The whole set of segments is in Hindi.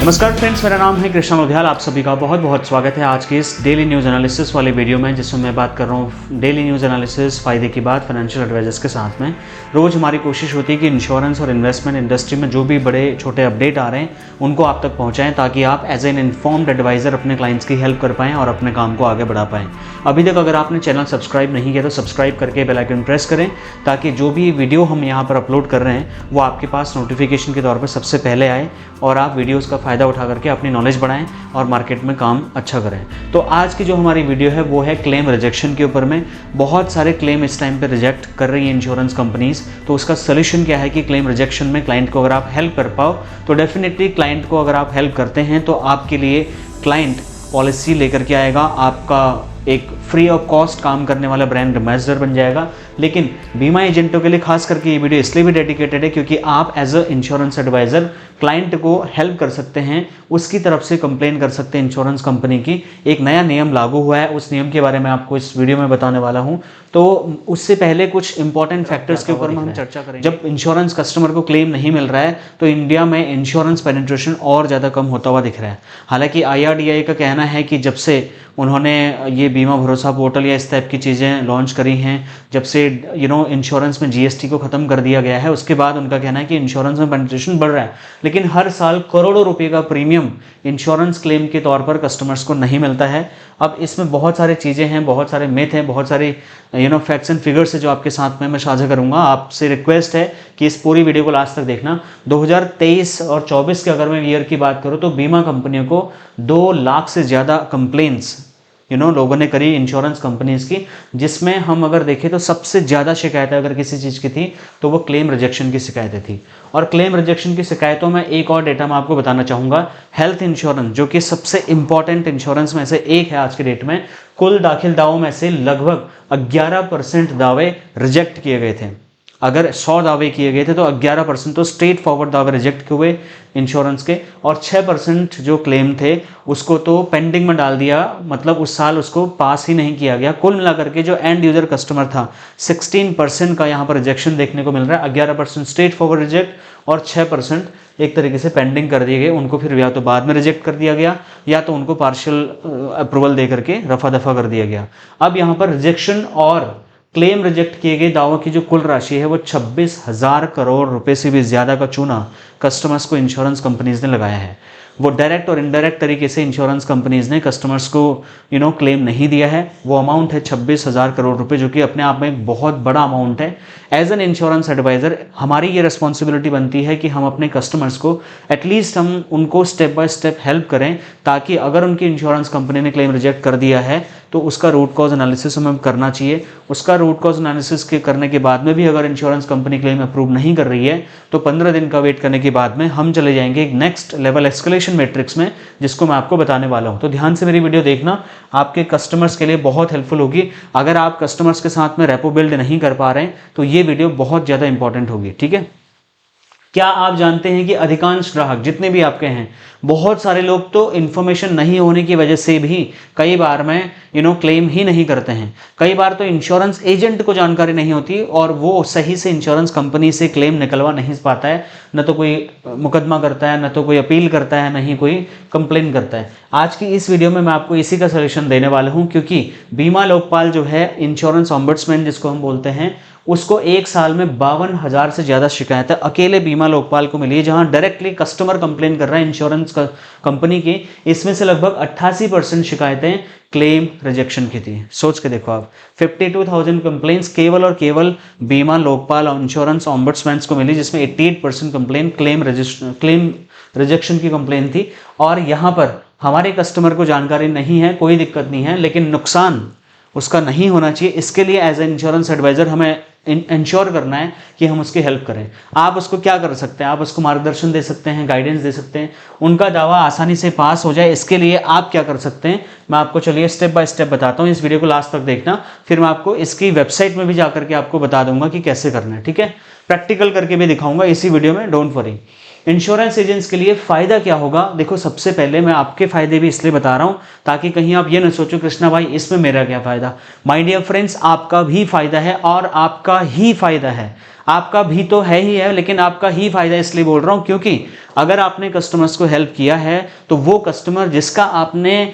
नमस्कार फ्रेंड्स, मेरा नाम है कृष्णा लोधियाल। आप सभी का बहुत बहुत स्वागत है आज की इस डेली न्यूज़ एनालिसिस वाले वीडियो में, जिसमें मैं बात कर रहा हूँ डेली न्यूज़ एनालिसिस फ़ायदे की बात फाइनेंशियल एडवाइजर्स के साथ में। रोज़ हमारी कोशिश होती है कि इंश्योरेंस और इन्वेस्टमेंट इंडस्ट्री में जो भी बड़े छोटे अपडेट आ रहे हैं उनको आप तक पहुँचाएँ, ताकि आप एज एन इन्फॉर्म्ड एडवाइज़र अपने क्लाइंट्स की हेल्प कर पाएँ और अपने काम को आगे बढ़ा पाएँ। अभी तक अगर आपने चैनल सब्सक्राइब नहीं किया तो सब्सक्राइब करके बेल आइकन प्रेस करें, ताकि जो भी वीडियो हम यहाँ पर अपलोड कर रहे हैं वो आपके पास नोटिफिकेशन के तौर पर सबसे पहले आए और आप वीडियोज़ का फ़ायदा उठा करके अपनी नॉलेज बढ़ाएं और मार्केट में काम अच्छा करें। तो आज की जो हमारी वीडियो है वो है क्लेम रिजेक्शन के ऊपर में। बहुत सारे क्लेम इस टाइम पे रिजेक्ट कर रही है इंश्योरेंस कंपनीज, तो उसका सोल्यूशन क्या है कि क्लेम रिजेक्शन में क्लाइंट को अगर आप हेल्प कर पाओ तो डेफिनेटली क्लाइंट को अगर आप हेल्प करते हैं तो आपके लिए क्लाइंट पॉलिसी लेकर के आएगा, आपका एक फ्री ऑफ कॉस्ट काम करने वाला ब्रांड एम्बेसडर बन जाएगा। लेकिन बीमा एजेंटों के लिए खास करके ये वीडियो इसलिए भी डेडिकेटेड है क्योंकि आप as a insurance adviser client को हेल्प कर सकते हैं, उसकी तरफ से कंप्लेन कर सकते हैं इंश्योरेंस कंपनी की। एक नया नियम लागू हुआ है, उस नियम के बारे में आपको इस वीडियो में बताने वाला हूं। तो उससे पहले कुछ इंपॉर्टेंट फैक्टर्स के ऊपर हम चर्चा करेंगे। जब इंश्योरेंस कस्टमर को क्लेम नहीं मिल रहा है तो इंडिया में इंश्योरेंस पेनिट्रेशन और ज़्यादा कम होता हुआ दिख रहा है। हालांकि IRDAI का कहना है कि जब से उन्होंने ये बीमा भरोसा पोर्टल या इस टाइप की चीज़ें लॉन्च करी हैं, जब से इंश्योरेंस में GST को ख़त्म कर दिया गया है, उसके बाद उनका कहना है कि इंश्योरेंस में पेनिट्रेशन बढ़ रहा है। लेकिन हर साल करोड़ों रुपए का प्रीमियम इंश्योरेंस क्लेम के तौर पर कस्टमर्स को नहीं मिलता है। अब इसमें बहुत सारी चीज़ें हैं, बहुत सारे मिथ हैं, बहुत सारी फैक्ट्स एंड फिगर्स है जो आपके साथ में मैं साझा करूंगा। आपसे रिक्वेस्ट है कि इस पूरी वीडियो को लास्ट तक देखना। 2023 और 24 के अगर मैं ईयर की बात करूं तो बीमा कंपनियों को 2 लाख से ज़्यादा कंप्लेंट्स लोगों ने करी इंश्योरेंस कंपनीज की, जिसमें हम अगर देखें तो सबसे ज़्यादा शिकायतें अगर किसी चीज़ की थी तो वो क्लेम रिजेक्शन की शिकायतें थी। और क्लेम रिजेक्शन की शिकायतों में एक और डेटा मैं आपको बताना चाहूँगा। हेल्थ इंश्योरेंस, जो कि सबसे इंपॉर्टेंट इंश्योरेंस में से एक है आज की डेट में, कुल दाखिल दावों में से लगभग 11% दावे रिजेक्ट किए गए थे। अगर 100 दावे किए गए थे तो 11% तो स्ट्रेट फॉरवर्ड दावे रिजेक्ट हुए इंश्योरेंस के, और 6% जो क्लेम थे उसको तो पेंडिंग में डाल दिया, मतलब उस साल उसको पास ही नहीं किया गया। कुल मिलाकर के जो एंड यूजर कस्टमर था 16% का यहाँ पर रिजेक्शन देखने को मिल रहा है। 11% स्ट्रेट फॉरवर्ड रिजेक्ट और 6% एक तरीके से पेंडिंग कर दिए गए। उनको फिर या तो बाद में रिजेक्ट कर दिया गया या तो उनको पार्शियल अप्रूवल दे करके रफा दफा कर दिया गया। अब यहाँ पर रिजेक्शन और क्लेम रिजेक्ट किए गए दावों की जो कुल राशि है वो 26,000 करोड़ रुपए से भी ज़्यादा का चूना कस्टमर्स को इंश्योरेंस कंपनीज ने लगाया है। वो डायरेक्ट और इनडायरेक्ट तरीके से इंश्योरेंस कंपनीज ने कस्टमर्स को क्लेम नहीं दिया है। वो अमाउंट है 26,000 करोड़ रुपए, जो कि अपने आप में एक बहुत बड़ा अमाउंट है। एज एन इंश्योरेंस एडवाइज़र हमारी ये रिस्पॉन्सिबिलिटी बनती है कि हम अपने कस्टमर्स को एटलीस्ट हम उनको स्टेप बाय स्टेप हेल्प करें, ताकि अगर उनकी इंश्योरेंस कंपनी ने क्लेम रिजेक्ट कर दिया है तो उसका रूट कॉज एनालिसिस हमें करना चाहिए। उसका रूट कॉज एनालिसिस के करने के बाद में भी अगर इंश्योरेंस कंपनी क्लेम अप्रूव नहीं कर रही है तो 15 दिन का वेट करने के बाद में हम चले जाएंगे एक नेक्स्ट लेवल एस्केलेशन मैट्रिक्स में, जिसको मैं आपको बताने वाला हूं। तो ध्यान से मेरी वीडियो देखना, आपके कस्टमर्स के लिए बहुत हेल्पफुल होगी। अगर आप कस्टमर्स के साथ में रेपो बिल्ड नहीं कर पा रहे हैं तो ये वीडियो बहुत ज़्यादा इंपॉर्टेंट होगी, ठीक है। क्या आप जानते हैं कि अधिकांश ग्राहक जितने भी आपके हैं, बहुत सारे लोग तो इन्फॉर्मेशन नहीं होने की वजह से भी कई बार में क्लेम ही नहीं करते हैं। कई बार तो इंश्योरेंस एजेंट को जानकारी नहीं होती और वो सही से इंश्योरेंस कंपनी से क्लेम निकलवा नहीं पाता है। न तो कोई मुकदमा करता है, न तो कोई अपील करता है, न ही कोई कंप्लेन करता है। आज की इस वीडियो में मैं आपको इसी का सोल्यूशन देने वाला हूँ, क्योंकि बीमा लोकपाल जो है, इंश्योरेंस ओम्बड्समैन जिसको हम बोलते हैं, उसको एक साल में 52,000 से ज़्यादा शिकायतें अकेले बीमा लोकपाल को मिली है, जहां डायरेक्टली कस्टमर कंप्लेन कर रहा है इंश्योरेंस कंपनी की। इसमें से लगभग 88% शिकायतें क्लेम रिजेक्शन की थी। सोच के देखो आप, 52,000 कंप्लेंट्स केवल और केवल बीमा लोकपाल और इंश्योरेंस ओम्बड्समैन को मिली, जिसमें 88% कंप्लेन क्लेम रिजेक्शन की कंप्लेन थी। और यहाँ पर हमारे कस्टमर को जानकारी नहीं है, कोई दिक्कत नहीं है, लेकिन नुकसान उसका नहीं होना चाहिए। इसके लिए एज ए इंश्योरेंस एडवाइज़र हमें इंश्योर करना है कि हम उसकी हेल्प करें। आप उसको क्या कर सकते हैं, आप उसको मार्गदर्शन दे सकते हैं, गाइडेंस दे सकते हैं, उनका दावा आसानी से पास हो जाए। इसके लिए आप क्या कर सकते हैं, मैं आपको चलिए स्टेप बाय स्टेप बताता हूँ। इस वीडियो को लास्ट तक देखना, फिर मैं आपको इसकी वेबसाइट में भी जाकर के आपको बता दूंगा कि कैसे करना है, ठीक है। प्रैक्टिकल करके भी दिखाऊंगा इसी वीडियो में, डोंट वरी। इंश्योरेंस एजेंट्स के लिए फ़ायदा क्या होगा? देखो, सबसे पहले मैं आपके फ़ायदे भी इसलिए बता रहा हूँ ताकि कहीं आप ये ना सोचो कृष्णा भाई इसमें मेरा क्या फ़ायदा। माय डियर फ्रेंड्स, आपका भी फ़ायदा है और आपका ही फ़ायदा है। आपका भी तो है ही है, लेकिन आपका ही फ़ायदा इसलिए बोल रहा हूँ क्योंकि अगर आपने कस्टमर्स को हेल्प किया है तो वो कस्टमर जिसका आपने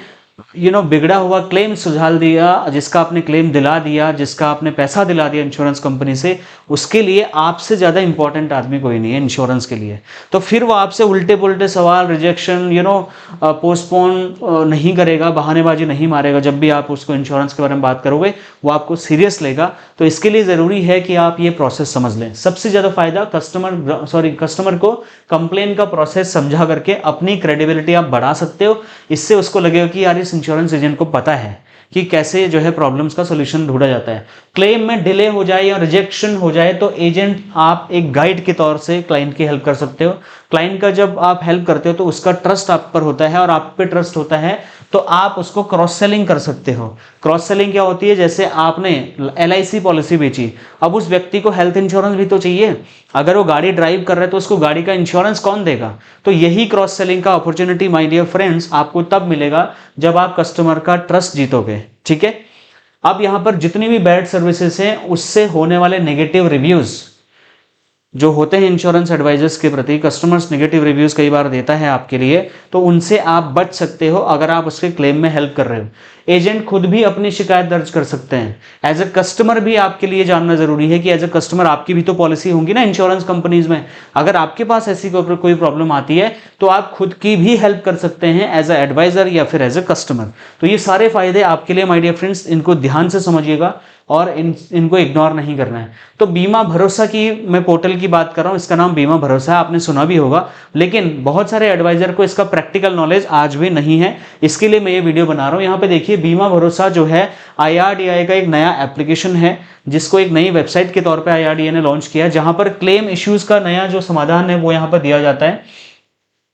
बिगड़ा हुआ क्लेम सुझाव दिया, जिसका आपने क्लेम दिला दिया, जिसका आपने पैसा दिला दिया इंश्योरेंस कंपनी से, उसके लिए आपसे ज़्यादा इंपॉर्टेंट आदमी कोई नहीं है इंश्योरेंस के लिए। तो फिर वो आपसे उल्टे पुल्टे सवाल, रिजेक्शन, पोस्टपोन नहीं करेगा, बहानेबाजी नहीं मारेगा। जब भी आप उसको इंश्योरेंस के बारे में बात करोगे वो आपको सीरियस लेगा। तो इसके लिए ज़रूरी है कि आप ये प्रोसेस समझ लें। सबसे ज़्यादा फायदा कस्टमर को कंप्लेन का प्रोसेस समझा करके अपनी क्रेडिबिलिटी आप बढ़ा सकते हो। इससे उसको लगेगा कि यार इस इंश्योरेंस एजेंट को पता है कि कैसे प्रॉब्लम्स का सॉल्यूशन ढूंढा जाता है। क्लेम में डिले हो जाए या रिजेक्शन हो जाए तो एजेंट आप एक गाइड के तौर से क्लाइंट की हेल्प कर सकते हो। क्लाइंट का जब आप हेल्प करते हो तो उसका ट्रस्ट आप पर होता है और आप पे ट्रस्ट होता है तो आप उसको क्रॉस सेलिंग कर सकते हो। क्रॉस सेलिंग क्या होती है? जैसे आपने LIC पॉलिसी बेची, अब उस व्यक्ति को हेल्थ इंश्योरेंस भी तो चाहिए। अगर वो गाड़ी ड्राइव कर रहा है तो उसको गाड़ी का इंश्योरेंस कौन देगा? तो यही क्रॉस सेलिंग का अपॉर्चुनिटी माय डियर फ्रेंड्स आपको तब मिलेगा जब आप कस्टमर का ट्रस्ट जीतोगे। ठीक है, अब यहां पर जितनी भी बैड सर्विसेज हैं उससे होने वाले नेगेटिव रिव्यूज जो होते हैं इंश्योरेंस एडवाइजर्स के प्रति, कस्टमर्स नेगेटिव रिव्यूज कई बार देता है आपके लिए, तो उनसे आप बच सकते हो अगर आप उसके क्लेम में हेल्प कर रहे हो। एजेंट खुद भी अपनी शिकायत दर्ज कर सकते हैं। एज ए कस्टमर भी आपके लिए जानना जरूरी है कि एज ए कस्टमर आपकी भी तो पॉलिसी होंगी ना इंश्योरेंस कंपनीज में। अगर आपके पास ऐसी कोई प्रॉब्लम आती है तो आप खुद की भी हेल्प कर सकते हैं एज ए एडवाइजर या फिर एज ए कस्टमर। तो ये सारे फायदे आपके लिए माय डियर फ्रेंड्स, इनको ध्यान से समझिएगा और इनको इग्नोर नहीं करना है। तो बीमा भरोसा की मैं पोर्टल की बात कर रहा हूं, इसका नाम बीमा भरोसा है, आपने सुना भी होगा, लेकिन बहुत सारे एडवाइजर को इसका प्रैक्टिकल नॉलेज आज भी नहीं है। इसके लिए मैं ये वीडियो बना रहा हूं। यहाँ पे देखिए, बीमा भरोसा जो है IRDAI का एक नया एप्लीकेशन है जिसको एक नई वेबसाइट के तौर पर IRDAI ने लॉन्च किया है, जहां पर क्लेम इश्यूज का नया जो समाधान है वो यहाँ पर दिया जाता है।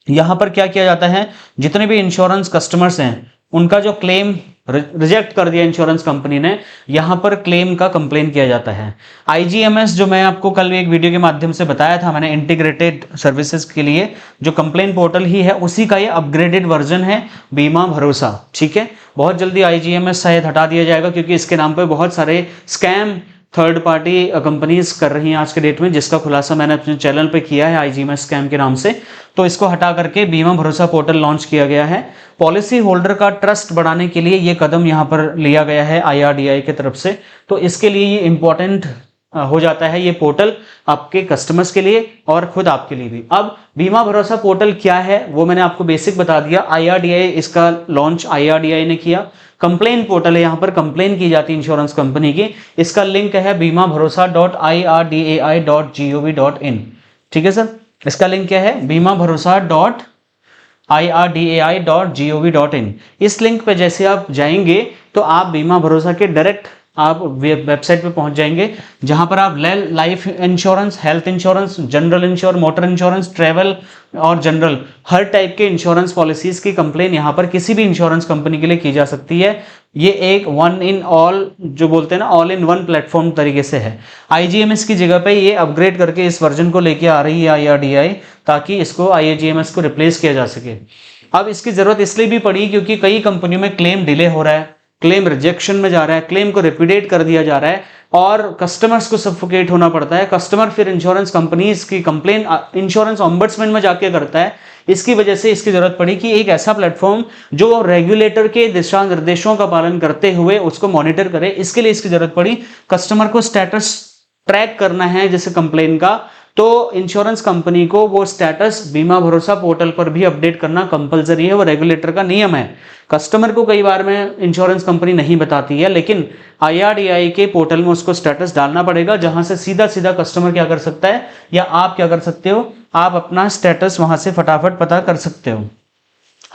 यहां पर क्या किया जाता है, जितने भी इंश्योरेंस कस्टमर्स हैं उनका जो क्लेम रिजेक्ट कर दिया इंश्योरेंस कंपनी ने, यहां पर क्लेम का कंप्लेन किया जाता है। IGMS जो मैं आपको कल एक वीडियो के माध्यम से बताया था मैंने, इंटीग्रेटेड सर्विसेज के लिए जो कंप्लेन पोर्टल ही है, उसी का ये अपग्रेडेड वर्जन है बीमा भरोसा। ठीक है, बहुत जल्दी IGMS शायद हटा दिया जाएगा क्योंकि इसके नाम पे बहुत सारे स्कैम थर्ड पार्टी कंपनीज कर रही हैं आज के डेट में, जिसका खुलासा मैंने अपने चैनल पे किया है IGMS स्कैम के नाम से। तो इसको हटा करके बीमा भरोसा पोर्टल लॉन्च किया गया है। पॉलिसी होल्डर का ट्रस्ट बढ़ाने के लिए ये कदम यहाँ पर लिया गया है IRDAI की तरफ से। तो इसके लिए ये इंपॉर्टेंट हो जाता है ये पोर्टल आपके कस्टमर्स के लिए और खुद आपके लिए भी। अब बीमा भरोसा पोर्टल क्या है वो मैंने आपको बेसिक बता दिया। IRDAI इसका लॉन्च IRDAI ने किया। कंप्लेन पोर्टल है, यहाँ पर कंप्लेन की जाती है इंश्योरेंस कंपनी की। इसका लिंक है बीमा भरोसा .irdai.gov.in। ठीक है सर, इसका लिंक क्या है, बीमा भरोसा .irdai.gov.in। इस लिंक पे जैसे आप जाएंगे तो आप बीमा भरोसा के डायरेक्ट आप वेबसाइट पे पहुंच जाएंगे, जहां पर आप life insurance, health insurance, general insurance, motor insurance, travel और जनरल हर टाइप के इंश्योरेंस पॉलिसीज की कंप्लेन यहां पर किसी भी इंश्योरेंस कंपनी के लिए की जा सकती है। ये एक वन इन ऑल जो बोलते हैं ना, ऑल इन वन प्लेटफॉर्म तरीके से है। IGMS की जगह पे ये अपग्रेड करके इस वर्जन को लेके आ रही है IRDAI, ताकि इसको IGMS को रिप्लेस किया जा सके। अब इसकी जरूरत इसलिए भी पड़ी क्योंकि कई कंपनियों में क्लेम डिले हो रहा है, क्लेम रिजेक्शन में जा रहा है, क्लेम को रिपीडेट कर दिया जा रहा है और कस्टमर्स को सफोकेट होना पड़ता है। कस्टमर फिर इंश्योरेंस कंपनीज की कंप्लेन इंश्योरेंस ओम्बड्समैन में जाके करता है। इसकी वजह से इसकी जरूरत पड़ी कि एक ऐसा प्लेटफॉर्म जो रेगुलेटर के दिशा निर्देशों का पालन करते हुए उसको मॉनिटर करे। इसके लिए इसकी जरूरत पड़ी। कस्टमर को स्टेटस ट्रैक करना है जैसे कंप्लेन का, तो इंश्योरेंस कंपनी को वो स्टेटस बीमा भरोसा पोर्टल पर भी अपडेट करना कंपलसरी है, वो रेगुलेटर का नियम है। कस्टमर को कई बार में इंश्योरेंस कंपनी नहीं बताती है, लेकिन IRDAI के पोर्टल में उसको स्टेटस डालना पड़ेगा, जहां से सीधा सीधा कस्टमर क्या कर सकता है या आप क्या कर सकते हो, आप अपना स्टेटस वहां से फटाफट पता कर सकते हो।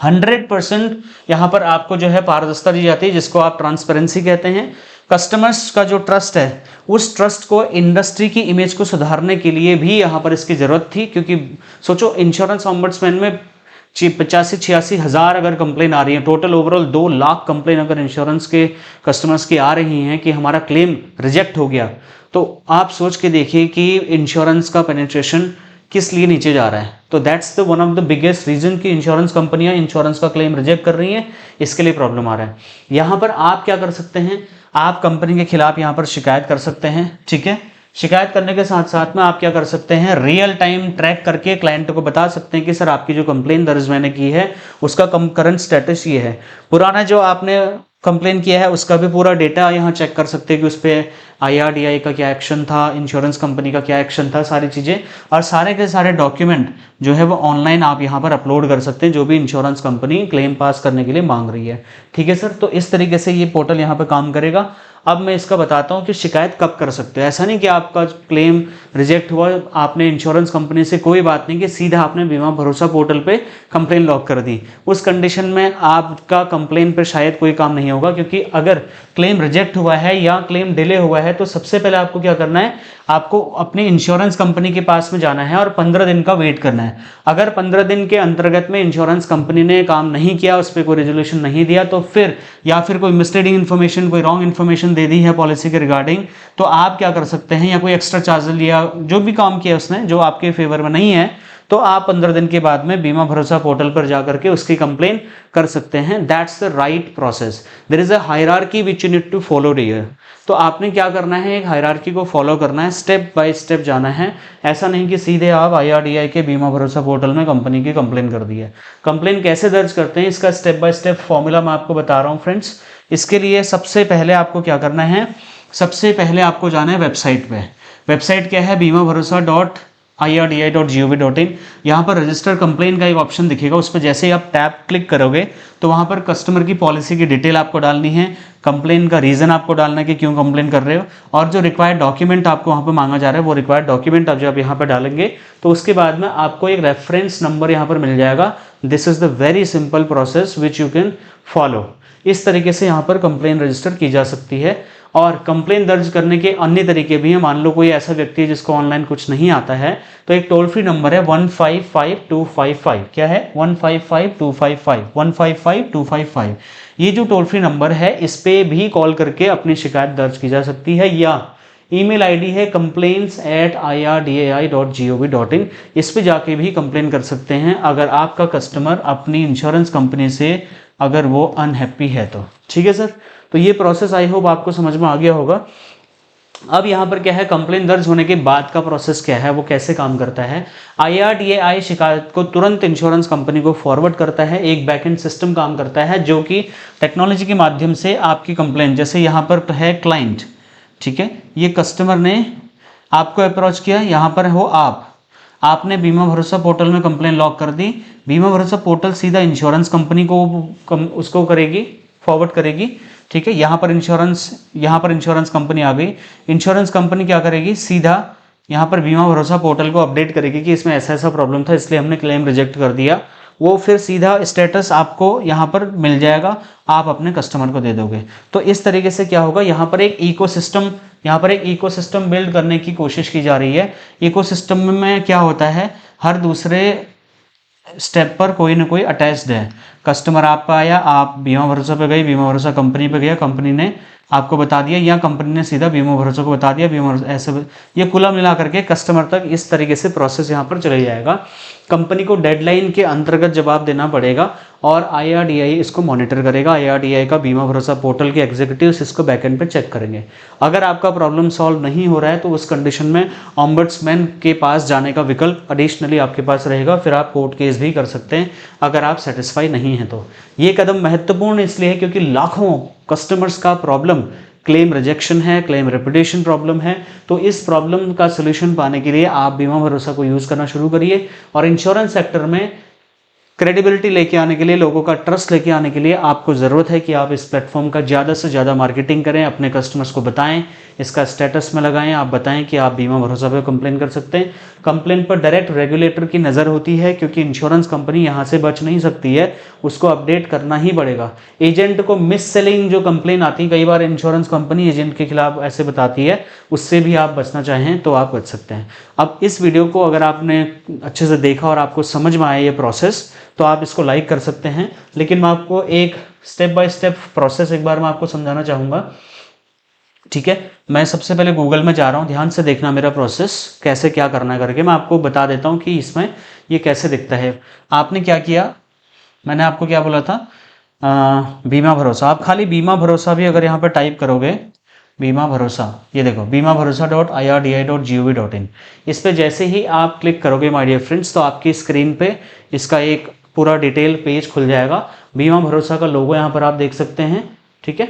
100% यहाँ पर आपको पारदर्शिता दी जाती है, जिसको आप ट्रांसपेरेंसी कहते हैं। कस्टमर्स का जो ट्रस्ट है, उस ट्रस्ट को इंडस्ट्री की इमेज को सुधारने के लिए भी यहाँ पर इसकी जरूरत थी, क्योंकि सोचो इंश्योरेंस ओम्बड्समैन में 85-86 हज़ार अगर कंप्लेन आ रही है, टोटल ओवरऑल 2 लाख कंप्लेन अगर इंश्योरेंस के कस्टमर्स की आ रही हैं कि हमारा क्लेम रिजेक्ट हो गया, तो आप सोच के देखिए कि इंश्योरेंस का पेनिट्रेशन किस लिए नीचे जा रहा है। तो that's the one of the biggest reason कि इंश्योरेंस कंपनियां इंश्योरेंस का क्लेम रिजेक्ट कर रही हैं, इसके लिए प्रॉब्लम आ रहा है। यहाँ पर आप क्या कर सकते हैं, आप कंपनी के खिलाफ यहाँ पर शिकायत कर सकते हैं, ठीक है। शिकायत करने के साथ साथ में आप क्या कर सकते हैं, रियल टाइम ट्रैक करके क्लाइंट को बता सकते हैं कि सर आपकी जो कंप्लेन दर्ज मैंने की है उसका करंट स्टेटस ये है। पुराना जो आपने कंप्लेन किया है उसका भी पूरा डेटा यहाँ चेक कर सकते हैं कि उस पर IRDAI का क्या एक्शन था, इंश्योरेंस कंपनी का क्या एक्शन था, सारी चीज़ें और सारे के सारे डॉक्यूमेंट जो है वो ऑनलाइन आप यहाँ पर अपलोड कर सकते हैं जो भी इंश्योरेंस कंपनी क्लेम पास करने के लिए मांग रही है, ठीक है सर। तो इस तरीके से ये पोर्टल यहाँ पर काम करेगा। अब मैं इसका बताता हूँ कि शिकायत कब कर सकते हो। ऐसा नहीं कि आपका क्लेम रिजेक्ट हुआ, आपने इंश्योरेंस कंपनी से कोई बात नहीं कि सीधा आपने बीमा भरोसा पोर्टल पे कंप्लेन लॉक कर दी, उस कंडीशन में आपका कंप्लेन पे शायद कोई काम नहीं होगा, क्योंकि अगर क्लेम रिजेक्ट हुआ है या क्लेम डिले हुआ है तो सबसे पहले आपको क्या करना है, आपको अपनी इंश्योरेंस कंपनी के पास में जाना है और 15 दिन का वेट करना है। अगर 15 दिन के अंतर्गत में इंश्योरेंस कंपनी ने काम नहीं किया, उस पर कोई रेजोल्यूशन नहीं दिया, तो फिर या फिर कोई मिसलीडिंग इन्फॉर्मेशन, कोई रॉन्ग इन्फॉर्मेशन दे दी है पॉलिसी के रिगार्डिंग, तो आप क्या कर सकते हैं, या कोई एक्स्ट्रा चार्ज लिया, जो भी काम किया उसने जो आपके फेवर में नहीं है, तो आप 15 दिन के बाद में बीमा भरोसा पोर्टल पर जाकर के उसकी कंप्लेन कर सकते हैं। That's the right process. There is a hierarchy which you need to follow here. तो आपने क्या करना है, एक हायरार्की को फॉलो करना है, स्टेप बाय स्टेप जाना है। ऐसा नहीं कि सीधे आप IRDAI के बीमा भरोसा पोर्टल में कंपनी की कंप्लेन कर दी है। कंप्लेन कैसे दर्ज करते हैं इसका स्टेप बाय स्टेप फॉर्मूला मैं आपको बता रहा हूँ फ्रेंड्स। इसके लिए सबसे पहले आपको क्या करना है, सबसे पहले आपको जाना है वेबसाइट पे। वेबसाइट क्या है, BIMABHAROSA.IRDAI.gov.in। यहाँ पर रजिस्टर कंप्लेन का एक ऑप्शन दिखेगा, उस पर जैसे ही आप टैप क्लिक करोगे तो वहाँ पर कस्टमर की पॉलिसी की डिटेल आपको डालनी है, कंप्लेन का रीज़न आपको डालना है कि क्यों कंप्लेन कर रहे हो, और जो रिक्वायर्ड डॉक्यूमेंट आपको वहाँ पर मांगा जा रहा है वो रिक्वायर्ड डॉक्यूमेंट आप जब यहाँ पर डालेंगे तो उसके बाद में आपको एक रेफरेंस नंबर यहाँ पर मिल जाएगा। This is the very simple process which you can follow. इस तरीके से यहाँ पर कंप्लेन रजिस्टर की जा सकती है। और कंप्लेन दर्ज करने के अन्य तरीके भी हैं। मान लो कोई ऐसा व्यक्ति है जिसको ऑनलाइन कुछ नहीं आता है, तो एक टोल फ्री नंबर है 155255। क्या है, 155255, 155255। ये जो टोल फ्री नंबर है इस पे भी कॉल करके अपनी शिकायत दर्ज की जा सकती है, या ईमेल आईडी है complaints@irdai.gov.in। इस पे जाके भी कंप्लेन कर सकते हैं अगर आपका कस्टमर अपनी इंश्योरेंस कंपनी से अगर वो अनहैप्पी है तो, ठीक है सर। तो ये प्रोसेस आई होप आपको समझ में आ गया होगा। अब यहाँ पर क्या है, कंप्लेन दर्ज होने के बाद का प्रोसेस क्या है, वो कैसे काम करता है। IRDAI शिकायत को तुरंत इंश्योरेंस कंपनी को फॉरवर्ड करता है, एक बैकएंड सिस्टम काम करता है जो कि टेक्नोलॉजी के माध्यम से आपकी कंप्लेन, जैसे यहाँ पर है क्लाइंट, ठीक है, ये कस्टमर ने आपको अप्रोच किया, यहाँ पर हो आपने बीमा भरोसा पोर्टल में कंप्लेन लॉक कर दी, बीमा भरोसा पोर्टल सीधा इंश्योरेंस कंपनी को उसको करेगी, फॉरवर्ड करेगी, ठीक है। यहाँ पर इंश्योरेंस कंपनी आ गई, इंश्योरेंस कंपनी क्या करेगी, सीधा यहाँ पर बीमा भरोसा पोर्टल को अपडेट करेगी कि इसमें ऐसा ऐसा प्रॉब्लम था इसलिए हमने क्लेम रिजेक्ट कर दिया। वो फिर सीधा स्टेटस आपको यहाँ पर मिल जाएगा, आप अपने कस्टमर को दे दोगे। तो इस तरीके से क्या होगा, यहाँ पर एक इकोसिस्टम बिल्ड करने की कोशिश की जा रही है। इकोसिस्टम में क्या होता है, हर दूसरे स्टेप पर कोई ना कोई अटैच्ड है। कस्टमर आप पे आया, आप बीमा भरोसा पे गए, बीमा भरोसा कंपनी पे गया, कंपनी ने आपको बता दिया, या कंपनी ने सीधा बीमा भरोसा को बता दिया, बीमा ऐसे ये कुल मिला करके कस्टमर तक इस तरीके से प्रोसेस यहाँ पर चले जाएगा। कंपनी को डेडलाइन के अंतर्गत जवाब देना पड़ेगा और IRDAI इसको मॉनिटर करेगा। IRDAI का बीमा भरोसा पोर्टल के एग्जीक्यूटिव्स इसको बैकएंड पे चेक करेंगे। अगर आपका प्रॉब्लम सॉल्व नहीं हो रहा है तो उस कंडीशन में ऑम्बड्समैन के पास जाने का विकल्प एडिशनली आपके पास रहेगा, फिर आप कोर्ट केस भी कर सकते हैं अगर आप सेटिस्फाई नहीं हैं तो। ये कदम महत्वपूर्ण इसलिए है क्योंकि लाखों कस्टमर्स का प्रॉब्लम क्लेम रिजेक्शन है, क्लेम रेपुटेशन प्रॉब्लम है। तो इस प्रॉब्लम का सोल्यूशन पाने के लिए आप बीमा भरोसा को यूज़ करना शुरू करिए और इंश्योरेंस सेक्टर में क्रेडिबिलिटी लेके आने के लिए, लोगों का ट्रस्ट लेके आने के लिए आपको ज़रूरत है कि आप इस प्लेटफॉर्म का ज़्यादा से ज़्यादा मार्केटिंग करें, अपने कस्टमर्स को बताएं, इसका स्टेटस में लगाएं, आप बताएं कि आप बीमा भरोसा पे कंप्लेन कर सकते हैं। कंप्लेन पर डायरेक्ट रेगुलेटर की नज़र होती है क्योंकि इंश्योरेंस कंपनी यहाँ से बच नहीं सकती है, उसको अपडेट करना ही पड़ेगा। एजेंट को मिस सेलिंग जो कंप्लेन आती है, कई बार इंश्योरेंस कंपनी एजेंट के खिलाफ ऐसे बताती है, उससे भी आप बचना चाहें तो आप बच सकते हैं। अब इस वीडियो को अगर आपने अच्छे से देखा और आपको समझ में आया ये प्रोसेस, तो आप इसको लाइक कर सकते हैं। लेकिन मैं आपको एक स्टेप बाय स्टेप प्रोसेस एक बार मैं आपको समझाना चाहूँगा। ठीक है, मैं सबसे पहले गूगल में जा रहा हूँ, ध्यान से देखना मेरा प्रोसेस कैसे क्या करना है करके, मैं आपको बता देता हूँ कि इसमें ये कैसे दिखता है। आपने क्या किया, मैंने आपको क्या बोला था, बीमा भरोसा। आप खाली बीमा भरोसा भी अगर यहाँ पर टाइप करोगे, बीमा भरोसा, ये देखो बीमा भरोसा .irdi.gov.in, इस पे जैसे ही आप क्लिक करोगे माय डियर फ्रेंड्स, तो आपकी स्क्रीन पे इसका एक पूरा डिटेल पेज खुल जाएगा। बीमा भरोसा का लोगो यहाँ पर आप देख सकते हैं, ठीक है।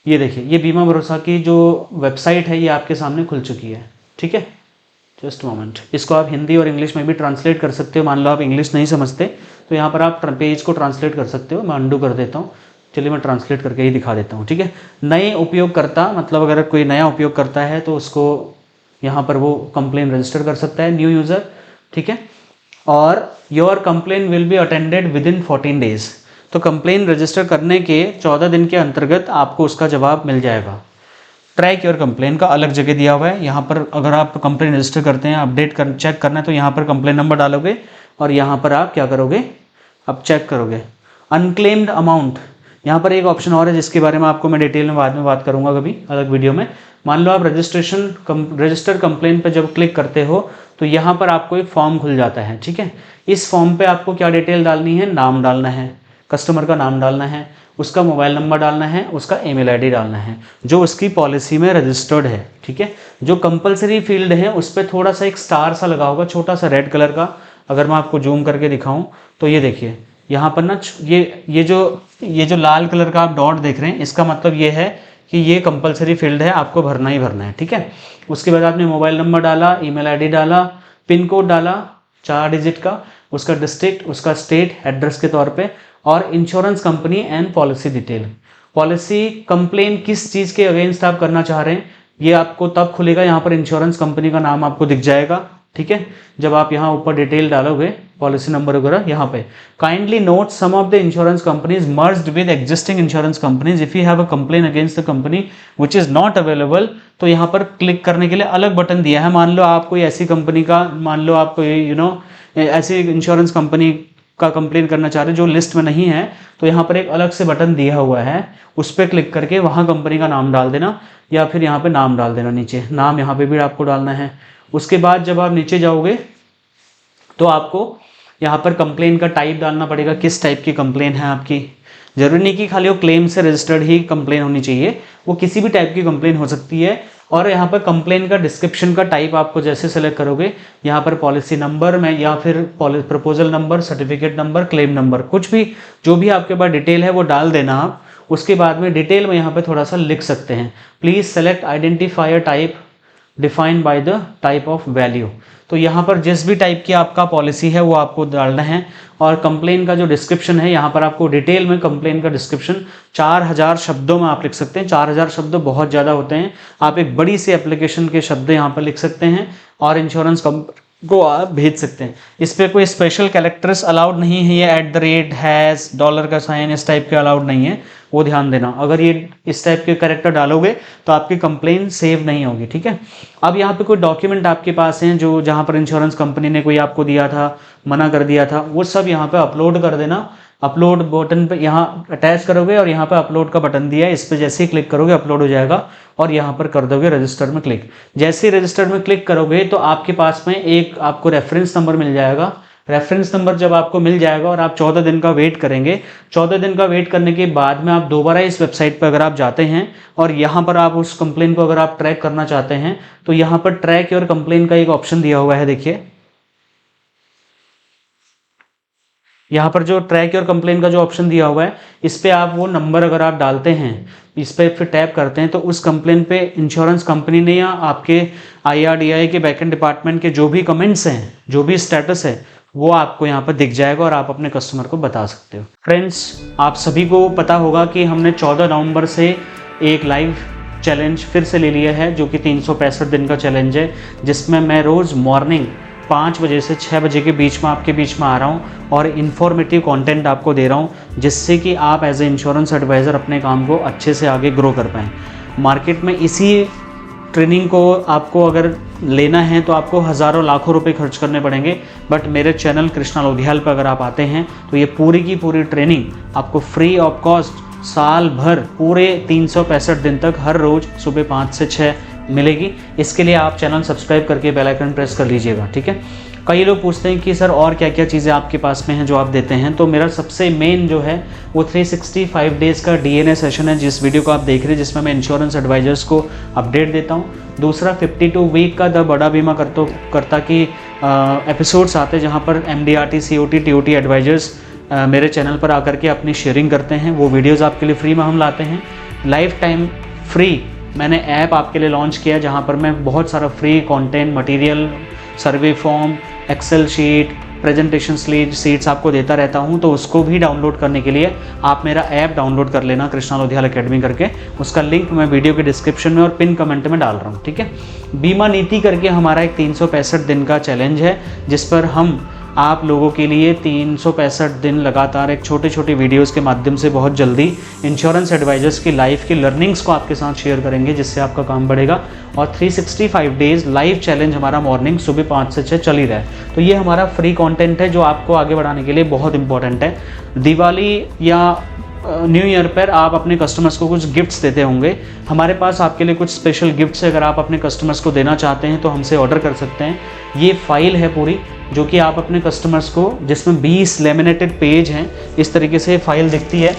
ये देखिए, ये बीमा भरोसा की जो वेबसाइट है ये आपके सामने खुल चुकी है, ठीक है। जस्ट मोमेंट, इसको आप हिंदी और इंग्लिश में भी ट्रांसलेट कर सकते हो। मान लो आप इंग्लिश नहीं समझते तो यहाँ पर आप पेज को ट्रांसलेट कर सकते हो। मैं अंडू कर देता हूँ, चलिए मैं ट्रांसलेट करके ही दिखा देता हूँ, ठीक है। नए उपयोगकर्ता, मतलब अगर कोई नया उपयोग करता है तो उसको यहाँ पर वो कंप्लेन रजिस्टर कर सकता है, न्यू यूज़र, ठीक है। और your complain will be attended with in 14 days, तो कंप्लेन रजिस्टर करने के 14 दिन के अंतर्गत आपको उसका जवाब मिल जाएगा। ट्रैक योर कंप्लेन का अलग जगह दिया हुआ है, यहाँ पर अगर आप कंप्लेन रजिस्टर करते हैं, अपडेट कर चेक करना है तो यहाँ पर कंप्लेन नंबर डालोगे और यहाँ पर आप क्या करोगे, अब चेक करोगे। अनक्लेम्ड अमाउंट, यहाँ पर एक ऑप्शन और है जिसके बारे में आपको मैं डिटेल में बाद में बात करूँगा कभी अलग वीडियो में। मान लो आप रजिस्टर कंप्लेन पर जब क्लिक करते हो तो यहाँ पर आपको एक फॉर्म खुल जाता है, ठीक है। इस फॉर्म पे आपको क्या डिटेल डालनी है, नाम डालना है, कस्टमर का नाम डालना है, उसका मोबाइल नंबर डालना है, उसका ईमेल आईडी डालना है जो उसकी पॉलिसी में रजिस्टर्ड है, ठीक है। जो कंपलसरी फील्ड है उस पर थोड़ा सा एक स्टार सा लगा होगा, छोटा सा रेड कलर का। अगर मैं आपको जूम करके दिखाऊं तो ये देखिए यहाँ पर ना ये जो लाल कलर का आप डॉट देख रहे हैं, इसका मतलब ये है कि ये कंपलसरी फील्ड है, आपको भरना ही भरना है, ठीक है। उसके बाद आपने मोबाइल नंबर डाला, ईमेल आईडी डाला, पिन कोड डाला 4 डिजिट का, उसका डिस्ट्रिक्ट, उसका स्टेट, एड्रेस के तौर पे, और insurance company and policy detail. Policy complain किस चीज़ के अगेंस्ट आप करना चाह रहे हैं ये आपको तब खुलेगा, यहाँ पर इंश्योरेंस कंपनी का नाम आपको दिख जाएगा, ठीक है। जब आप यहाँ ऊपर डिटेल डालोगे, पॉलिसी नंबर वगैरह, यहाँ पे kindly note some of the insurance companies merged with existing insurance companies if you have a complain against the company which is not available, तो यहाँ पर क्लिक करने के लिए अलग बटन दिया है। मान लो आप कोई ऐसी कंपनी का, मान लो आप कोई ऐसी इंश्योरेंस कंपनी का कंप्लेन करना चाह रहे हैं जो लिस्ट में नहीं है, तो यहाँ पर एक अलग से बटन दिया हुआ है, उस पर क्लिक करके वहाँ कंपनी का नाम डाल देना, या फिर यहाँ पे नाम डाल देना, नीचे नाम यहाँ पे भी आपको डालना है। उसके बाद जब आप नीचे जाओगे तो आपको यहाँ पर कंप्लेन का टाइप डालना पड़ेगा, किस टाइप की कंप्लेन है आपकी। जरूरी नहीं कि खाली वो क्लेम से रजिस्टर्ड ही कंप्लेन होनी चाहिए, वो किसी भी टाइप की कंप्लेन हो सकती है। और यहाँ पर कंप्लेन का डिस्क्रिप्शन का टाइप आपको जैसे सेलेक्ट करोगे, यहाँ पर पॉलिसी नंबर में, या फिर proposal number, certificate number, claim number, कुछ भी जो भी आपके पास डिटेल है वो डाल देना आप। उसके बाद में डिटेल में यहाँ पे थोड़ा सा लिख सकते हैं, please select identifier type defined by the type of value. तो यहाँ पर जिस भी टाइप की आपका पॉलिसी है वो आपको डालना है। और कंप्लेन का जो डिस्क्रिप्शन है, यहाँ पर आपको डिटेल में कंप्लेन का डिस्क्रिप्शन 4000 शब्दों में आप लिख सकते हैं। 4000 शब्द बहुत ज़्यादा होते हैं, आप एक बड़ी सी एप्लीकेशन के शब्द यहाँ पर लिख सकते हैं और इंश्योरेंस को आप भेज सकते हैं। इस पर कोई स्पेशल कैरेक्टर्स अलाउड नहीं है, ये @ हैज़, डॉलर का साइन, इस टाइप के अलाउड नहीं है, वो ध्यान देना। अगर ये इस टाइप के कैरेक्टर डालोगे तो आपकी कंप्लेन सेव नहीं होगी, ठीक है। अब यहाँ पे कोई डॉक्यूमेंट आपके पास हैं जो जहाँ पर इंश्योरेंस कंपनी ने कोई आपको दिया था, मना कर दिया था, वो सब यहाँ पे अपलोड कर देना। अपलोड बटन पे यहाँ अटैच करोगे और यहाँ पे अपलोड का बटन दिया है, इस पर जैसे ही क्लिक करोगे अपलोड हो जाएगा और यहाँ पर कर दोगे रजिस्टर में क्लिक। जैसे ही रजिस्टर में क्लिक करोगे तो आपके पास में एक आपको रेफरेंस नंबर मिल जाएगा। रेफरेंस नंबर जब आपको मिल जाएगा और आप 14 दिन का वेट करेंगे, 14 दिन का वेट करने के बाद में आप दोबारा इस वेबसाइट पर अगर आप जाते हैं और यहाँ पर आप उस कंप्लेन को अगर आप ट्रैक करना चाहते हैं तो यहाँ पर ट्रैक योर कंप्लेन का एक ऑप्शन दिया हुआ है, देखिए यहाँ पर जो ट्रैक योर कंप्लेन का जो ऑप्शन दिया हुआ है, इस पे आप वो नंबर अगर आप डालते हैं, इस पे फिर टैप करते हैं तो उस कंप्लेन पे इंश्योरेंस कंपनी ने या आपके IRDAI के बैकएंड डिपार्टमेंट के जो भी कमेंट्स हैं, जो भी स्टेटस है, वो आपको यहाँ पर दिख जाएगा और आप अपने कस्टमर को बता सकते हो। फ्रेंड्स, आप सभी को पता होगा कि हमने 14 नवंबर से एक लाइव चैलेंज फिर से ले लिया है जो कि 365 दिन का चैलेंज है, जिसमें मैं रोज़ मॉर्निंग 5 बजे से 6 बजे के बीच में आपके बीच में आ रहा हूँ और इन्फॉर्मेटिव कंटेंट आपको दे रहा हूँ, जिससे कि आप एज ए इंश्योरेंस एडवाइज़र अपने काम को अच्छे से आगे ग्रो कर पाएँ। मार्केट में इसी ट्रेनिंग को आपको अगर लेना है तो आपको हज़ारों लाखों रुपए खर्च करने पड़ेंगे, बट मेरे चैनल कृष्णा लोधियाल पर अगर आप आते हैं तो ये पूरी की पूरी ट्रेनिंग आपको फ्री ऑफ कॉस्ट साल भर पूरे 365 दिन तक हर रोज़ सुबह 5 से 6 मिलेगी। इसके लिए आप चैनल सब्सक्राइब करके बेल आइकन प्रेस कर लीजिएगा, ठीक है। कई लोग पूछते हैं कि सर और क्या क्या चीज़ें आपके पास में हैं जो आप देते हैं, तो मेरा सबसे मेन जो है वो 365 डेज़ का DNA सेशन है, जिस वीडियो को आप देख रहे हैं, जिसमें मैं इंश्योरेंस एडवाइजर्स को अपडेट देता हूँ। दूसरा 52 वीक का द बड़ा बीमा करता की एपिसोड्स आते हैं, जहाँ पर MDRT COT TOT एडवाइजर्स मेरे चैनल पर आकर के अपनी शेयरिंग करते हैं। वो वीडियोज़ आपके लिए फ्री में हम लाते हैं। लाइफ टाइम फ्री मैंने ऐप आपके लिए लॉन्च किया, जहाँ पर मैं बहुत सारा free content material, survey form, Excel sheet, presentation sheets आपको देता रहता हूँ। तो उसको भी डाउनलोड करने के लिए आप मेरा ऐप डाउनलोड कर लेना, कृष्णा लोधियाल अकेडमी करके। उसका लिंक मैं वीडियो के डिस्क्रिप्शन में और पिन कमेंट में डाल रहा हूँ, ठीक है। बीमा नीति करके हमारा एक 365 दिन का चैलेंज है, जिस पर हम आप लोगों के लिए 365 दिन लगातार एक छोटे छोटे वीडियोस के माध्यम से बहुत जल्दी इंश्योरेंस एडवाइजर्स की लाइफ की लर्निंग्स को आपके साथ शेयर करेंगे, जिससे आपका काम बढ़ेगा। और 365 डेज़ लाइव चैलेंज हमारा मॉर्निंग सुबह 5 से 6 चल ही रहा है। तो ये हमारा फ्री कंटेंट है जो आपको आगे बढ़ाने के लिए बहुत इंपॉर्टेंट है। दिवाली या न्यू ईयर पर आप अपने कस्टमर्स को कुछ गिफ्ट्स देते होंगे, हमारे पास आपके लिए कुछ स्पेशल गिफ्ट्स है। अगर आप अपने कस्टमर्स को देना चाहते हैं तो हमसे ऑर्डर कर सकते हैं। ये फाइल है पूरी, जो कि आप अपने कस्टमर्स को, जिसमें 20 लेमिनेटेड पेज हैं। इस तरीके से फाइल दिखती है,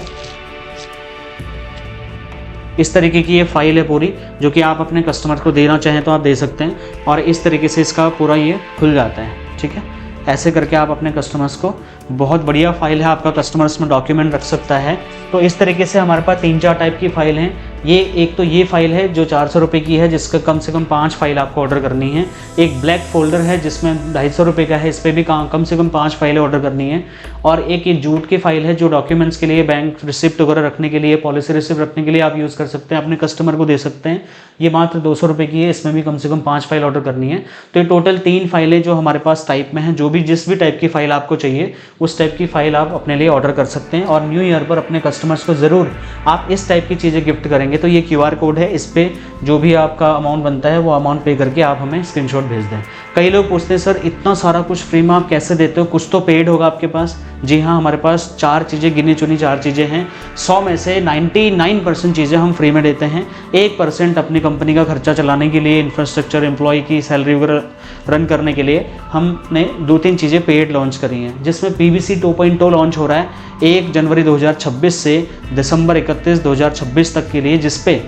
इस तरीके की ये फाइल है पूरी, जो कि आप अपने कस्टमर को देना चाहें तो आप दे सकते हैं। और इस तरीके से इसका पूरा ये खुल जाता है, ठीक है। ऐसे करके आप अपने कस्टमर्स को, बहुत बढ़िया फाइल है, आपका कस्टमर्स में डॉक्यूमेंट रख सकता है। तो इस तरीके से हमारे पास 3-4 टाइप की फ़ाइल हैं। ये एक तो ये फ़ाइल है जो 400 रुपये की है, जिसका कम से कम 5 फाइल आपको ऑर्डर करनी है। एक ब्लैक फोल्डर है जिसमें 250 रुपये का है, इस पर भी कम से कम 5 फाइलें ऑर्डर करनी है। और एक ये जूट की फ़ाइल है जो डॉक्यूमेंट्स के लिए, बैंक रिसिप्ट वगैरह रखने के लिए, पॉलिसी रिसिप्ट रखने के लिए आप यूज़ कर सकते हैं, अपने कस्टमर को दे सकते हैं। ये मात्र 200 रुपये की है, इसमें भी कम से कम 5 फाइल ऑर्डर करनी है। तो ये टोटल 3 फाइलें जो हमारे पास टाइप में हैं, जो भी जिस भी टाइप की फ़ाइल आपको चाहिए उस टाइप की फ़ाइल आप अपने लिए ऑर्डर कर सकते हैं। और न्यू ईयर पर अपने कस्टमर्स को ज़रूर आप इस टाइप की चीज़ें गिफ्ट करेंगे तो ये QR कोड है, इस पे जो भी आपका अमाउंट बनता है वो अमाउंट पे करके आप हमें स्क्रीनशॉट भेज दें। कई लोग पूछते हैं सर इतना सारा कुछ फ्री में आप कैसे देते हो, कुछ तो पेड होगा आपके पास। जी हाँ, हमारे पास 4 चीज़ें, गिनी चुनी 4 चीज़ें हैं। 100 में से 99% चीज़ें हम फ्री में देते हैं। 1% अपनी कंपनी का खर्चा चलाने के लिए, इंफ्रास्ट्रक्चर, एम्प्लॉय की सैलरी वगैरह रन करने के लिए हमने 2-3 चीज़ें पेड लॉन्च करी हैं, जिसमें PVC 2.0 लॉन्च हो रहा है 1 जनवरी 2026 से दिसंबर 31, 2026 तक के लिए, जिसपे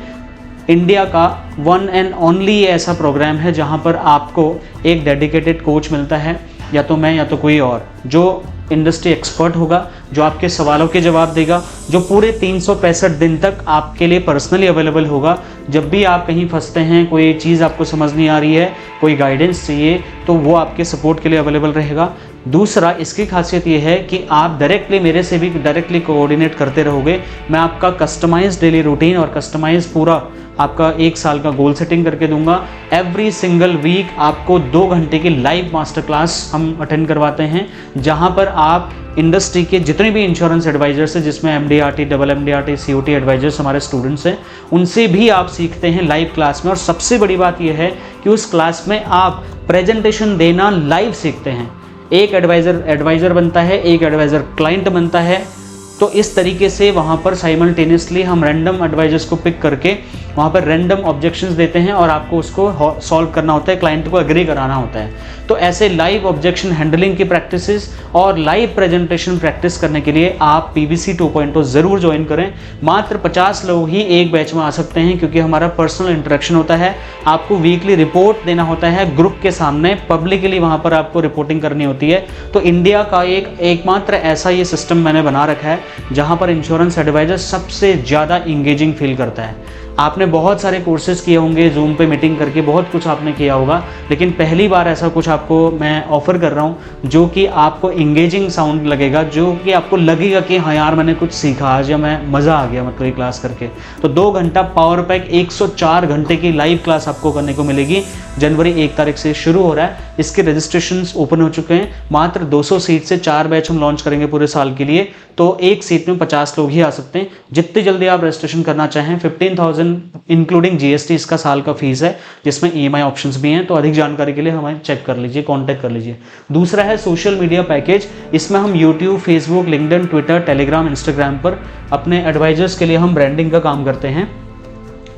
इंडिया का वन एंड ओनली ऐसा प्रोग्राम है जहां पर आपको एक डेडिकेटेड कोच मिलता है, या तो मैं या तो कोई और, जो इंडस्ट्री एक्सपर्ट होगा, जो आपके सवालों के जवाब देगा, जो पूरे 365 दिन तक आपके लिए पर्सनली अवेलेबल होगा। जब भी आप कहीं फंसते हैं, कोई चीज़ आपको समझ नहीं आ रही है, कोई गाइडेंस चाहिए, तो वो आपके सपोर्ट के लिए अवेलेबल रहेगा। दूसरा, इसकी खासियत ये है कि आप डायरेक्टली मेरे से भी डायरेक्टली कोऑर्डिनेट करते रहोगे। मैं आपका कस्टमाइज डेली रूटीन और कस्टमाइज पूरा आपका 1 साल का गोल सेटिंग करके दूंगा। एवरी सिंगल वीक आपको 2 घंटे की लाइव मास्टर क्लास हम अटेंड करवाते हैं, जहां पर आप इंडस्ट्री के जितने भी इंश्योरेंस एडवाइजर्स हैं, जिसमें MDRT, MDRT COT एडवाइजर्स हमारे स्टूडेंट्स हैं, उनसे भी आप सीखते हैं लाइव क्लास में। और सबसे बड़ी बात यह है कि उस क्लास में आप प्रेजेंटेशन देना लाइव सीखते हैं। एक एडवाइज़र बनता है, एक एडवाइज़र क्लाइंट बनता है। तो इस तरीके से वहाँ पर साइमल्टेनियसली हम रैंडम एडवाइजर्स को पिक करके वहाँ पर रैंडम ऑब्जेक्शंस देते हैं और आपको उसको सॉल्व करना होता है, क्लाइंट को एग्री कराना होता है। तो ऐसे लाइव ऑब्जेक्शन हैंडलिंग की प्रैक्टिसेस और लाइव प्रेजेंटेशन प्रैक्टिस करने के लिए आप PVC 2.0 ज़रूर ज्वाइन करें। मात्र 50 लोग ही एक बैच में आ सकते हैं, क्योंकि हमारा पर्सनल इंटरेक्शन होता है। आपको वीकली रिपोर्ट देना होता है ग्रुप के सामने, पब्लिकली वहाँ पर आपको रिपोर्टिंग करनी होती है। तो इंडिया का एकमात्र ऐसा ये सिस्टम मैंने बना रखा है जहाँ पर इंश्योरेंस एडवाइजर सबसे ज़्यादा इंगेजिंग फील करता है। आपने बहुत सारे कोर्सेज किए होंगे, जूम पे मीटिंग करके बहुत कुछ आपने किया होगा, लेकिन पहली बार ऐसा कुछ आपको मैं ऑफ़र कर रहा हूँ जो कि आपको इंगेजिंग साउंड लगेगा, जो कि आपको लगेगा कि हाँ यार मैंने कुछ सीखा आज, या मैं मज़ा आ गया मतलब ये क्लास करके। तो 2 घंटा पावर पैक 104 घंटे की लाइव क्लास आपको करने को मिलेगी, जनवरी 1 तारीख से शुरू हो रहा है। इसके रजिस्ट्रेशंस ओपन हो चुके हैं। मात्र 200 सीट से 4 बैच हम लॉन्च करेंगे पूरे साल के लिए, तो एक सीट में 50 लोग ही आ सकते हैं। जितनी जल्दी आप रजिस्ट्रेशन करना चाहें, 15,000 इंक्लूडिंग GST इसका साल का फीस है, जिसमें EMI ऑप्शंस भी हैं। तो अधिक जानकारी के लिए हमें चेक कर लीजिए, कॉन्टैक्ट कर लीजिए। दूसरा है सोशल मीडिया पैकेज। इसमें हम YouTube, Facebook, LinkedIn, Twitter, Telegram, Instagram पर अपने एडवाइजर्स के लिए हम ब्रांडिंग का काम करते हैं।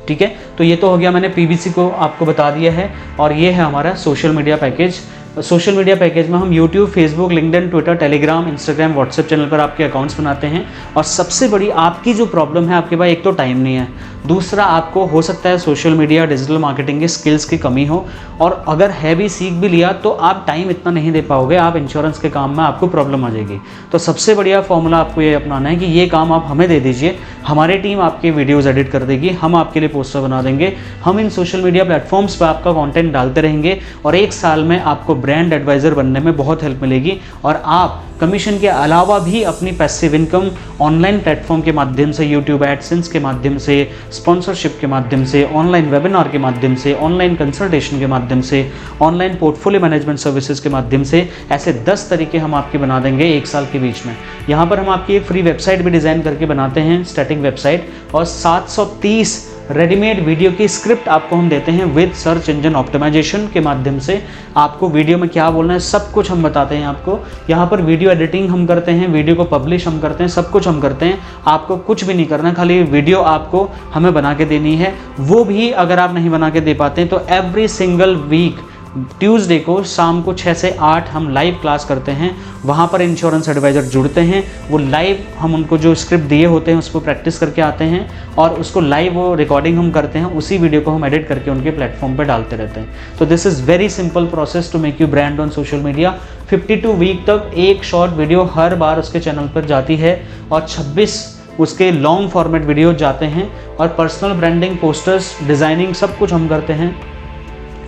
ठीक है, तो ये तो हो गया, मैंने PBC को आपको बता दिया है। और ये है हमारा social media package. Social media package में हम YouTube, Facebook, LinkedIn, Twitter, Telegram, Instagram, WhatsApp channel पर आपके अकाउंट्स बनाते हैं। और सबसे बड़ी आपकी जो प्रॉब्लम है, आपके पास एक तो टाइम नहीं है, दूसरा आपको हो सकता है सोशल मीडिया, डिजिटल मार्केटिंग की स्किल्स की कमी हो, और अगर है भी, सीख भी लिया, तो आप टाइम इतना नहीं दे पाओगे, आप इंश्योरेंस के काम में आपको प्रॉब्लम आ जाएगी। तो सबसे बढ़िया फॉर्मूला आपको ये अपनाना है कि ये काम आप हमें दे दीजिए, हमारी टीम आपके वीडियोज़ एडिट कर देगी, हम आपके लिए पोस्टर बना देंगे, हम इन सोशल मीडिया प्लेटफॉर्म्स पर आपका कॉन्टेंट डालते रहेंगे, और 1 साल में आपको ब्रांड एडवाइज़र बनने में बहुत हेल्प मिलेगी। और आप कमीशन के अलावा भी अपनी पैसिव इनकम ऑनलाइन प्लेटफॉर्म के माध्यम से, यूट्यूब एडसेंस के माध्यम से, स्पॉन्सरशिप के माध्यम से, ऑनलाइन वेबिनार के माध्यम से, ऑनलाइन कंसल्टेशन के माध्यम से, ऑनलाइन पोर्टफोलियो मैनेजमेंट सर्विसेज के माध्यम से, ऐसे 10 तरीके हम आपके बना देंगे 1 साल के बीच में। यहाँ पर हम आपकी एक फ्री वेबसाइट भी डिज़ाइन करके बनाते हैं, स्टैटिक वेबसाइट, और 730 रेडीमेड वीडियो की स्क्रिप्ट आपको हम देते हैं विद सर्च इंजन ऑप्टिमाइजेशन के माध्यम से। आपको वीडियो में क्या बोलना है सब कुछ हम बताते हैं आपको। यहाँ पर वीडियो एडिटिंग हम करते हैं, वीडियो को पब्लिश हम करते हैं, सब कुछ हम करते हैं। आपको कुछ भी नहीं करना, खाली वीडियो आपको हमें बना के देनी है। वो भी अगर आप नहीं बना के दे पाते हैं तो एवरी सिंगल वीक ट्यूसडे को शाम को 6 से 8 हम लाइव क्लास करते हैं। वहाँ पर इंश्योरेंस एडवाइज़र जुड़ते हैं, वो लाइव हम उनको जो स्क्रिप्ट दिए होते हैं उस पर प्रैक्टिस करके आते हैं, और उसको लाइव वो रिकॉर्डिंग हम करते हैं, उसी वीडियो को हम एडिट करके उनके प्लेटफॉर्म पर डालते रहते हैं। तो this is very simple process to make you brand on social media. 52 week तक एक शॉर्ट वीडियो हर बार उसके चैनल पर जाती है, और 26 उसके लॉन्ग फॉर्मेट वीडियो जाते हैं, और पर्सनल ब्रांडिंग, पोस्टर्स, डिज़ाइनिंग सब कुछ हम करते हैं।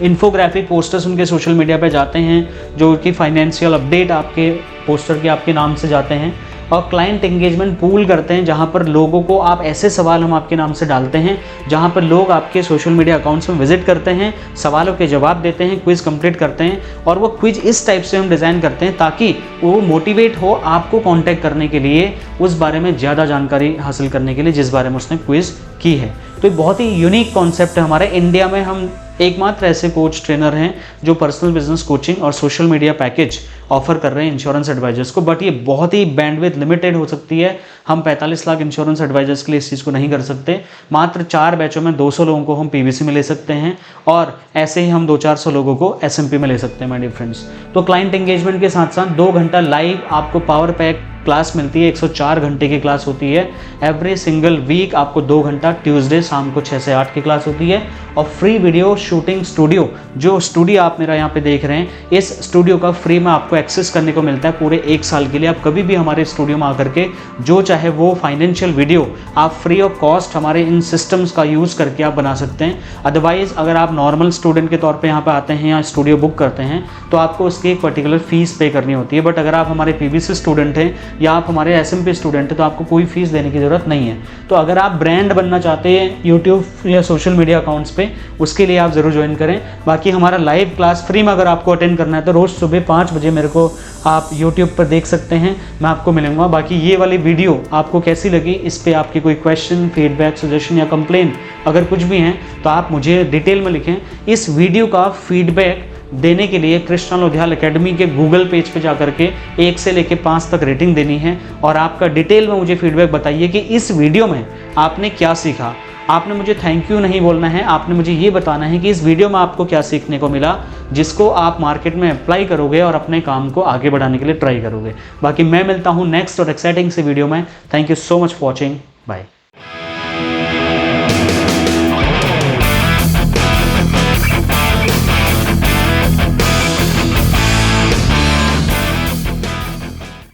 इन्फोग्राफिक पोस्टर्स उनके सोशल मीडिया पे जाते हैं, जो कि फाइनेंशियल अपडेट आपके पोस्टर के आपके नाम से जाते हैं। और क्लाइंट एंगेजमेंट पूल करते हैं, जहां पर लोगों को आप ऐसे सवाल हम आपके नाम से डालते हैं, जहां पर लोग आपके सोशल मीडिया अकाउंट्स में विजिट करते हैं, सवालों के जवाब देते हैं, क्विज़ कंप्लीट करते हैं। और वो क्विज़ इस टाइप से हम डिज़ाइन करते हैं ताकि वो मोटिवेट हो आपको कांटेक्ट करने के लिए, उस बारे में ज़्यादा जानकारी हासिल करने के लिए जिस बारे में उसने क्विज़ की है। तो ये बहुत ही यूनिक कॉन्सेप्ट है हमारे इंडिया में। हम एकमात्र ऐसे कोच ट्रेनर हैं जो पर्सनल बिजनेस कोचिंग और सोशल मीडिया पैकेज ऑफर कर रहे हैं इंश्योरेंस एडवाइजर्स को। बट ये बहुत ही बैंडविड्थ लिमिटेड हो सकती है, हम 45 लाख इंश्योरेंस एडवाइजर्स के लिए इस चीज़ को नहीं कर सकते। मात्र 4 बैचों में 200 लोगों को हम PBC में ले सकते हैं, और ऐसे ही हम 200-400 लोगों को SMP में ले सकते हैं माय डियर फ्रेंड्स। तो क्लाइंट एंगेजमेंट के साथ साथ 2 घंटा लाइव आपको पावर पैक क्लास मिलती है, 104 घंटे की क्लास होती है। एवरी सिंगल वीक आपको 2 घंटा ट्यूसडे शाम को 6 से 8 की क्लास होती है। और फ्री वीडियो शूटिंग स्टूडियो, जो स्टूडियो आप मेरा यहाँ पे देख रहे हैं, इस स्टूडियो का फ्री में आपको एक्सेस करने को मिलता है पूरे 1 साल के लिए। आप कभी भी हमारे स्टूडियो में आकर के जो चाहे वो फाइनेंशियल वीडियो आप फ्री ऑफ कॉस्ट हमारे इन सिस्टम्स का यूज़ करके आप बना सकते हैं। अदरवाइज़ अगर आप नॉर्मल स्टूडेंट के तौर पर यहाँ पर आते हैं या स्टूडियो बुक करते हैं तो आपको उसकी एक पर्टिकुलर फीस पे करनी होती है। बट अगर आप हमारे PBC स्टूडेंट हैं या आप हमारे SMP स्टूडेंट हैं तो आपको कोई फीस देने की ज़रूरत नहीं है। तो अगर आप ब्रांड बनना चाहते हैं यूट्यूब या सोशल मीडिया अकाउंट्स पे, उसके लिए आप ज़रूर ज्वाइन करें। बाकी हमारा लाइव क्लास फ्री में अगर आपको अटेंड करना है तो रोज़ सुबह 5 बजे मेरे को आप यूट्यूब पर देख सकते हैं, मैं आपको मिलूंगा। बाकी ये वाली वीडियो आपको कैसी लगी, इस पर आपके कोई क्वेश्चन, फीडबैक, सजेशन या कंप्लेन अगर कुछ भी हैं तो आप मुझे डिटेल में लिखें। इस वीडियो का फीडबैक देने के लिए कृष्णा लोधियाल एकेडमी के गूगल पेज पे जाकर के 1 से लेकर 5 तक रेटिंग देनी है, और आपका डिटेल में मुझे फीडबैक बताइए कि इस वीडियो में आपने क्या सीखा। आपने मुझे थैंक यू नहीं बोलना है, आपने मुझे ये बताना है कि इस वीडियो में आपको क्या सीखने को मिला, जिसको आप मार्केट में अप्लाई करोगे और अपने काम को आगे बढ़ाने के लिए ट्राई करोगे। बाकी मैं मिलता हूँ नेक्स्ट और एक्साइटिंग से वीडियो में। Thank you so much for watching, bye.